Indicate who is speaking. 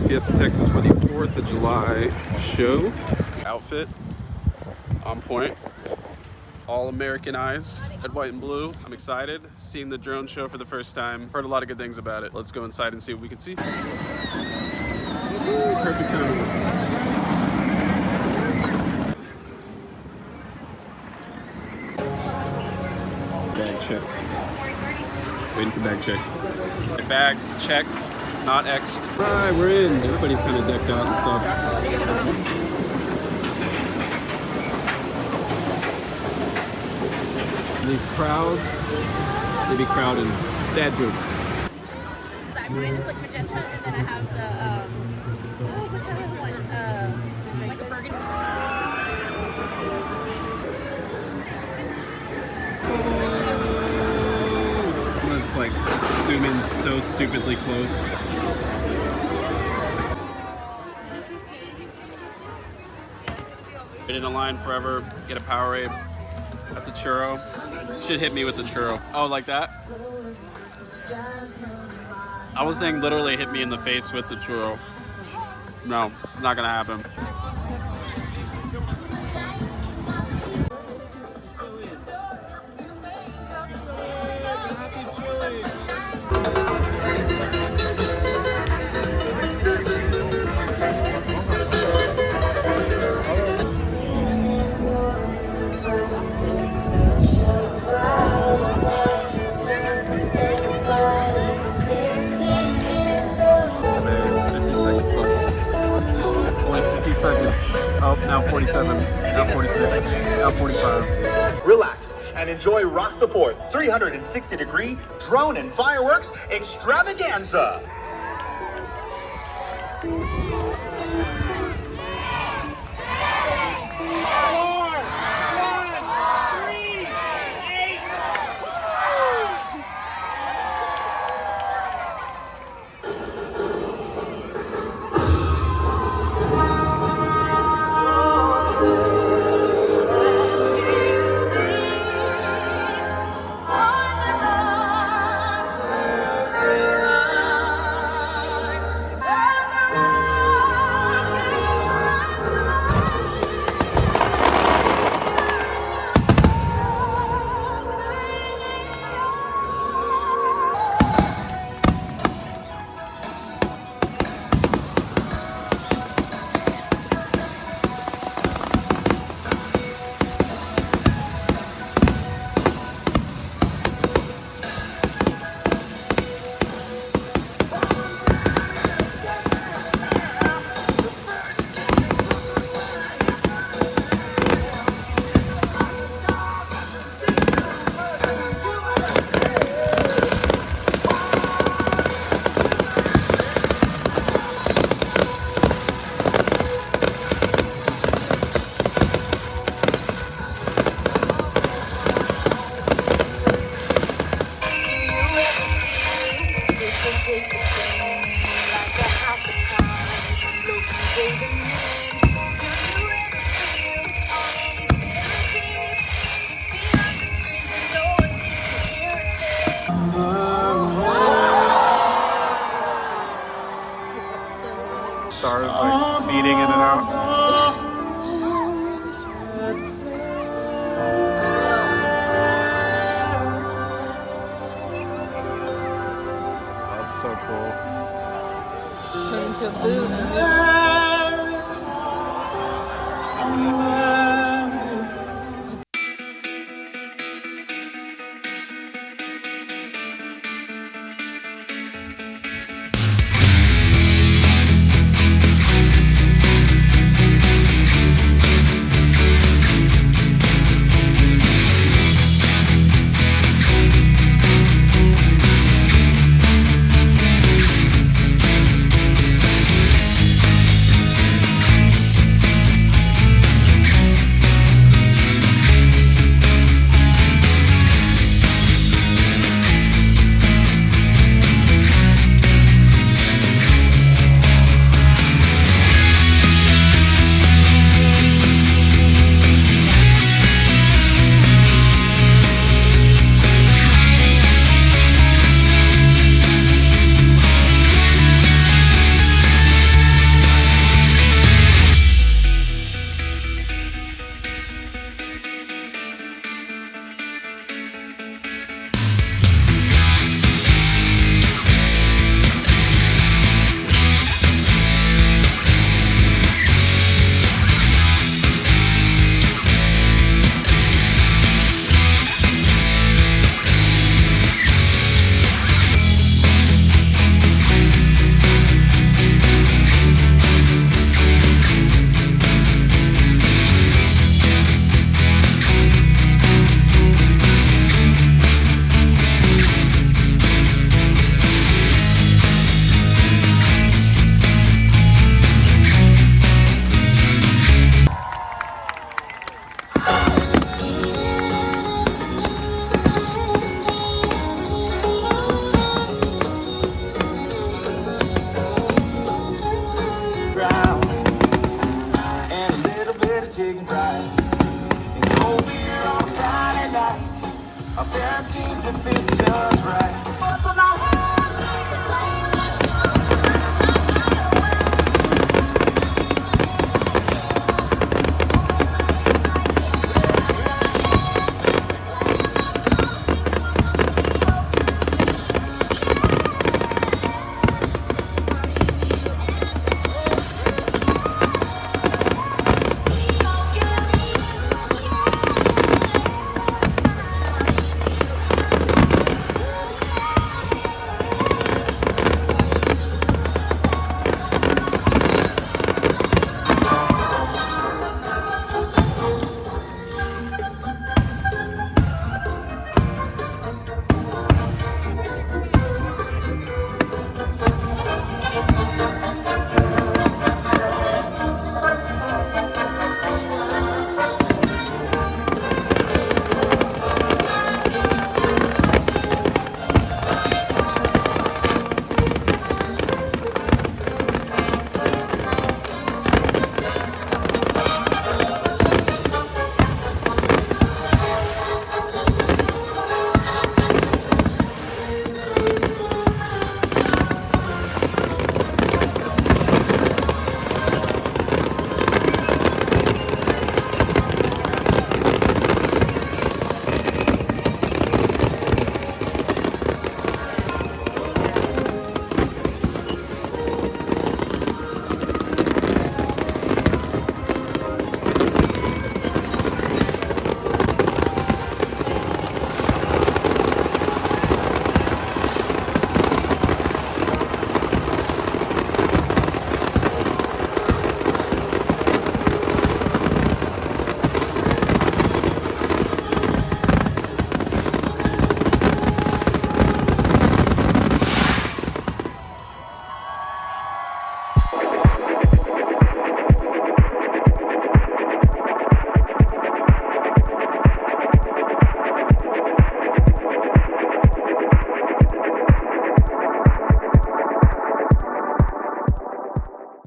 Speaker 1: Flags Fiesta Texas for the 4th of July show. Outfit on point. All Americanized, red, white, and blue. I'm excited. Seeing the drone show for the first time. Heard a lot of good things about it. Let's go inside and see what we can see. Ooh, perfect timing. Bag check. Waiting for bag check. Bag checked, not X'd. Alright, we're in. Everybody's kind of decked out and stuff. These crowds, they be crowding. Dad jokes.
Speaker 2: Mine is like magenta, and then I have the, what's that other one? Like a burgundy.
Speaker 1: I'm gonna just like zoom in so stupidly close. Been in a line forever, get a Powerade at the churro. Should hit me with the churro. Oh, like that? I was saying literally hit me in the face with the churro. No, not gonna happen. Oh, now 47, now 46, now 45.
Speaker 3: Relax and enjoy Rock the 4th 360-degree drone and fireworks extravaganza.
Speaker 1: Stars like beating in and out. That's so cool.
Speaker 2: Turn into a boot.
Speaker 3: A pair of jeans that fit just right.